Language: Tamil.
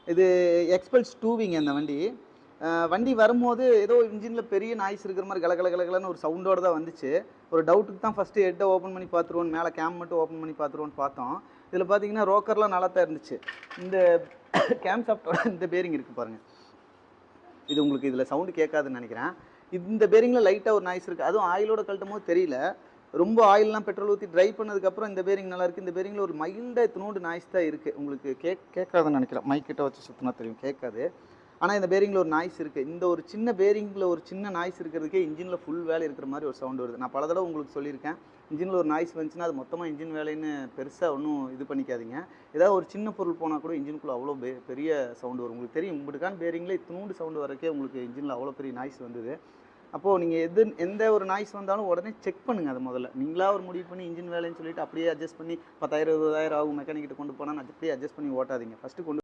இது எக்ஸ்பல்ஸ் டூவிங்க அந்த வண்டி. வண்டி வரும்போது ஏதோ இன்ஜினில் பெரிய நாய்ஸ் இருக்கிற மாதிரி கலகலன்னு ஒரு சவுண்டோடு தான் வந்துச்சு. ஒரு டவுட்டுக்கு தான் ஃபஸ்ட்டு ஹெட்டை ஓப்பன் பண்ணி பார்த்துருவோன்னு, மேலே கேம் மட்டும் ஓப்பன் பண்ணி பார்த்துருவோன்னு பார்த்தோம். இதில் பார்த்தீங்கன்னா ரோக்கர்லாம் நல்லா தான் இருந்துச்சு. இந்த கேம் சாஃப்டோட இந்த பேரிங் இருக்குது பாருங்கள், இது உங்களுக்கு இதில் சவுண்டு கேட்காதுன்னு நினைக்கிறேன். இந்த பேரிங்கில் லைட்டாக ஒரு நாய்ஸ் இருக்குது. அதுவும் ஆயிலோட கழட்டும் போது தெரியல. ரொம்ப ஆயிலெலாம் பெட்ரோல் ஊற்றி ட்ரை பண்ணதுக்கப்புறம் இந்த பேரிங் நல்லாயிருக்கு. இந்த பேரிங்கில் ஒரு மைல்டாக இத்தினோண்டு நாய்ஸ் தான் இருக்குது. உங்களுக்கு கேட்காதுன்னு நினைக்கிறேன். மைக் கிட்ட வச்சு சுற்றினா தெரியும், கேட்காது. ஆனால் இந்த பேரிங்கில் ஒரு நாய்ஸ் இருக்குது. இந்த ஒரு சின்ன பேரிங்கில் ஒரு சின்ன நாய்ஸ் இருக்கிறதுக்கே இன்ஜினில் ஃபுல் வேலை இருக்கிற மாதிரி ஒரு சவுண்டு வருது. நான் பல தடவை உங்களுக்கு சொல்லியிருக்கேன், இன்ஜினில் ஒரு நாய்ஸ் வந்துச்சுன்னா அது மொத்தமாக இன்ஜின் வேலைன்னு பெருசாக ஒன்றும் இது பண்ணிக்காதீங்க. ஏதாவது ஒரு சின்ன பொருள் போனால் கூட இன்ஜினுக்குள்ளே அவ்வளோ பெரிய சவுண்டு வரும். உங்களுக்கு தெரியும், உங்களுக்கான பேரிங்கில் இத்தினோண்டு சவுண்டு வரக்கே உங்களுக்கு இன்ஜினில் அவ்வளோ பெரிய நாய்ஸ் வந்தது. அப்போது நீங்கள் எந்த ஒரு நாய்ஸ் வந்தாலும் உடனே செக் பண்ணுங்கள். அது முதல்ல நீங்களாக ஒரு முடிவு பண்ணி இன்ஜின் வேலைன்னு சொல்லிட்டு அப்படியே அட்ஜஸ்ட் பண்ணி 10,000 20,000 ஆகும் மெக்கானிக்கிட்ட கொண்டு போனால் அப்படியே அட்ஜஸ்ட் பண்ணி ஓட்டாதீங்க. ஃபஸ்ட்டு கொண்டு